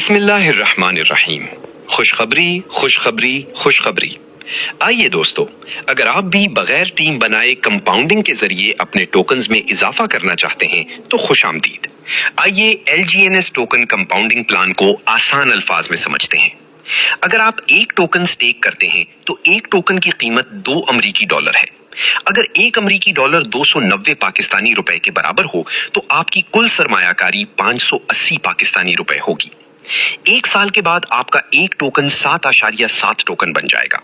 بسم اللہ الرحمن الرحیم۔ خوشخبری خوشخبری خوشخبری۔ آئیے دوستو، اگر آپ بھی بغیر ٹیم بنائے کمپاؤنڈنگ کے ذریعے اپنے ٹوکنز میں اضافہ کرنا چاہتے ہیں تو خوش آمدید۔ آئیے LGNS ٹوکن کمپاؤنڈنگ پلان کو آسان الفاظ میں سمجھتے ہیں۔ اگر آپ ایک ٹوکن سٹیک کرتے ہیں تو ایک ٹوکن کی قیمت 2 امریکی ڈالر ہے۔ اگر 1 امریکی ڈالر 290 پاکستانی روپے کے برابر ہو تو آپ کی کل سرمایہ کاری 580 پاکستانی روپے ہوگی۔ 1 سال کے بعد آپ کا ایک ٹوکن 7.7 ٹوکن بن جائے گا۔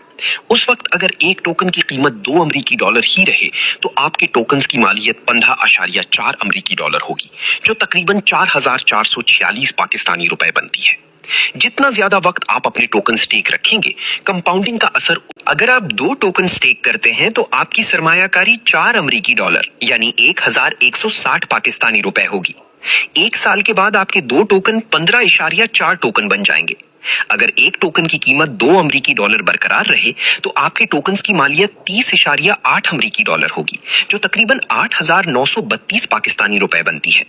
اس وقت اگر ایک ٹوکن کی قیمت 2 امریکی ڈالر ہی رہے تو آپ کے ٹوکنز کی مالیت 15.4 امریکی ڈالر ہوگی، جو تقریباً 4446 پاکستانی روپے بنتی ہے۔ جتنا زیادہ وقت آپ اپنے ٹوکن سٹیک رکھیں گے، کمپاؤنڈنگ کا اثر اگر آپ 2 ٹوکن سٹیک کرتے ہیں تو آپ کی سرمایہ کاری 4 امریکی ڈالر یعنی 1160 پاکستانی روپے ہوگی۔ 1 سال کے بعد آپ کے 2 ٹوکن 15.4 ٹوکن بن جائیں گے۔ اگر ایک ٹوکن کی قیمت 2 امریکی ڈالر برقرار رہے تو آپ کے ٹوکنز کی مالیت 30.8 امریکی ڈالر ہوگی، جو تقریباً 8932 پاکستانی روپے بنتی ہے۔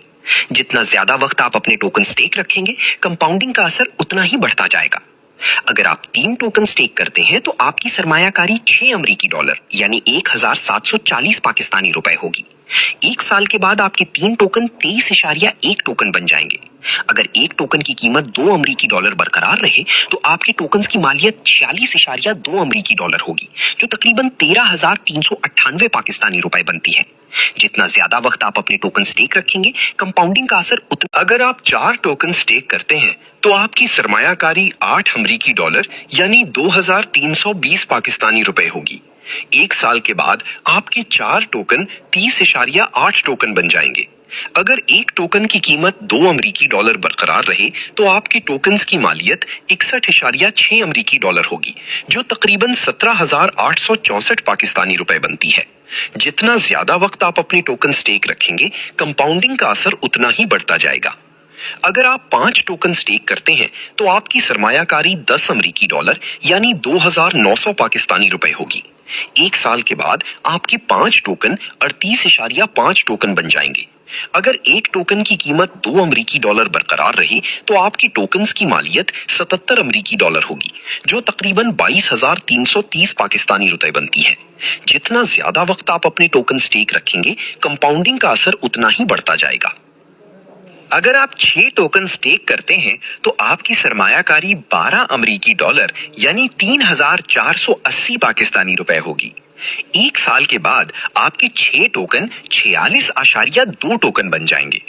جتنا زیادہ وقت آپ اپنے ٹوکن سٹیک رکھیں گے، کمپاؤنڈنگ کا اثر اتنا ہی بڑھتا جائے گا۔ اگر آپ 3 ٹوکن سٹیک کرتے ہیں تو آپ کی سرمایہ کاری 6 امریکی ڈالر یعنی 1740 پاکستانی روپے ہوگی۔ 1 سال کے بعد آپ کے 3 ٹوکن 23.1 ٹوکن بن جائیں گے۔ اگر ایک ٹوکن کی قیمت 2 امریکی ڈالر برقرار رہے تو آپ کے ٹوکنز کی مالیت 46.2 امریکی ڈالر ہوگی، جو تقریباً 13,398 پاکستانی روپے بنتی ہے۔ جتنا زیادہ وقت آپ اپنے ٹوکن سٹیک رکھیں گے، کمپاؤنڈنگ کا اثر اتنا۔ اگر آپ 4 ٹوکن سٹیک کرتے ہیں تو آپ کی سرمایہ کاری 8 امریکی ڈالر یعنی 2320 پاکستانی روپے ہوگی۔ 1 سال کے بعد آپ کے 4 ٹوکن 30.8 ٹوکن بن جائیں گے۔ اگر ایک ٹوکن کی قیمت 2 امریکی ڈالر برقرار رہے تو آپ کے ٹوکنز کی مالیت 61.6 امریکی ڈالر ہوگی، جو تقریباً 17,864 پاکستانی روپے بنتی ہے۔ جتنا زیادہ وقت آپ اپنے ٹوکن سٹیک رکھیں گے، کمپاؤنڈنگ کا اثر اتنا ہی بڑھتا جائے گا۔ اگر آپ 5 ٹوکن سٹیک کرتے ہیں تو آپ کی سرمایہ کاری 10 امریکی ڈالر یعنی 2900 پاکستانی روپے ہوگی۔ 1 سال کے بعد آپ کے 5 ٹوکن 38.5 ٹوکن بن جائیں گے۔ اگر ایک ٹوکن کی قیمت 2 امریکی ڈالر برقرار رہی تو آپ کے ٹوکنز کی مالیت 77 امریکی ڈالر ہوگی، جو تقریباً 22,330 پاکستانی روپے بنتی ہے۔ جتنا زیادہ وقت آپ اپنے ٹوکن سٹیک رکھیں گے، کمپاؤنڈنگ کا اثر اتنا ہی بڑھتا جائے گا۔ اگر آپ 6 ٹوکن سٹیک کرتے ہیں تو آپ کی سرمایہ کاری 12 امریکی ڈالر یعنی 3,480 پاکستانی روپے ہوگی۔ 1 سال کے بعد آپ کے 6 ٹوکن 46.2 ٹوکن بن جائیں گے۔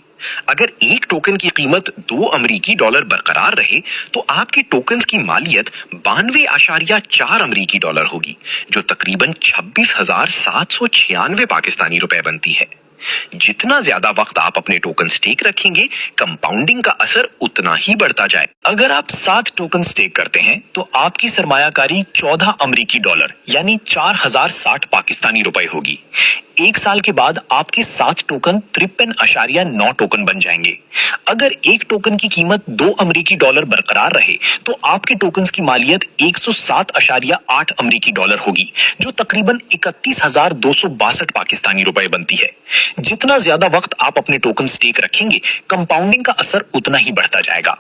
اگر ایک ٹوکن کی قیمت 2 امریکی ڈالر برقرار رہے تو آپ کے ٹوکنز کی مالیت 92.4 امریکی ڈالر ہوگی، جو تقریباً 26,796 پاکستانی روپے بنتی ہے۔ جتنا زیادہ وقت آپ اپنے ٹوکن سٹیک رکھیں گے، کمپاؤنڈنگ کا اثر اتنا ہی بڑھتا جائے۔ اگر آپ 7 ٹوکن سٹیک کرتے ہیں تو آپ کی سرمایہ کاری 14 امریکی ڈالر یعنی 4,060 پاکستانی روپے ہوگی۔ 1 سال کے بعد آپ کے 7 ٹوکن 53.9 ٹوکن بن جائیں گے۔ اگر ایک ٹوکن کی قیمت 2 امریکی ڈالر برقرار رہے تو آپ کے ٹوکنز کی مالیت 107.8 امریکی ڈالر ہوگی، جو تقریباً 31,262 پاکستانی روپے بنتی ہے۔ جتنا زیادہ وقت آپ اپنے ٹوکن سٹیک رکھیں گے، کمپاؤنڈنگ کا اثر اتنا ہی بڑھتا جائے گا۔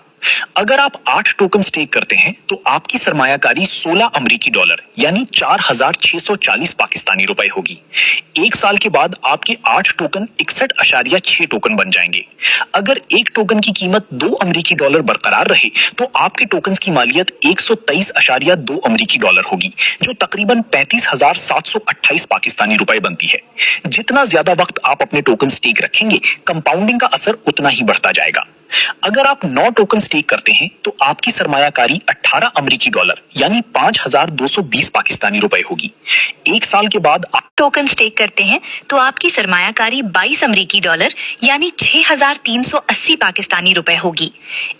اگر آپ 8 ٹوکن سٹیک کرتے ہیں تو آپ کی سرمایہ کاری 16 امریکی ڈالر یعنی 4,640 پاکستانی روپے ہوگی۔ 1 سال کے بعد آپ کے 8 ٹوکن 61.6 ٹوکن بن جائیں گے۔ اگر ایک ٹوکن کی قیمت 2 امریکی ڈالر برقرار رہے تو آپ کے ٹوکنز کی مالیت 123.2 امریکی ڈالر ہوگی، جو تقریباً 35,728 پاکستانی روپے بنتی ہے۔ جتنا زیادہ وقت آپ اپنے ٹوکن سٹیک رکھیں گے، کمپاؤنڈنگ کا اثر اتنا ہی بڑھتا جائے گا۔ اگر آپ 9 ٹوکن سٹیک کرتے ہیں تو آپ کی سرمایہ کاری 18 امریکی ڈالر یعنی 5,220 پاکستانی روپے ہوگی۔ 1 سال کے بعد آپ ٹوکن سٹیک کرتے ہیں تو آپ کی سرمایہ کاری 22 امریکی ڈالر یعنی 6,380 پاکستانی روپے ہوگی۔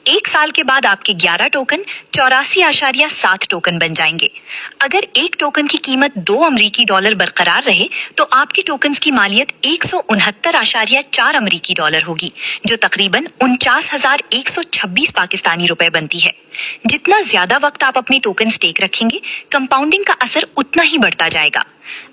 1 سال کے بعد آپ کے 11 ٹوکن 84.7 ٹوکن بن جائیں گے۔ اگر ایک ٹوکن کی قیمت 2 امریکی ڈالر برقرار رہے تو آپ کے ٹوکنز کی مالیت 169.4 امریکی ڈالر ہوگی، جو تقریباً 49,126 پاکستانی روپے بنتی ہے۔ جتنا زیادہ وقت آپ اپنے ٹوکن سٹیک رکھیں گے، کمپاؤنڈنگ کا اثر اتنا ہی بڑھتا جائے گا۔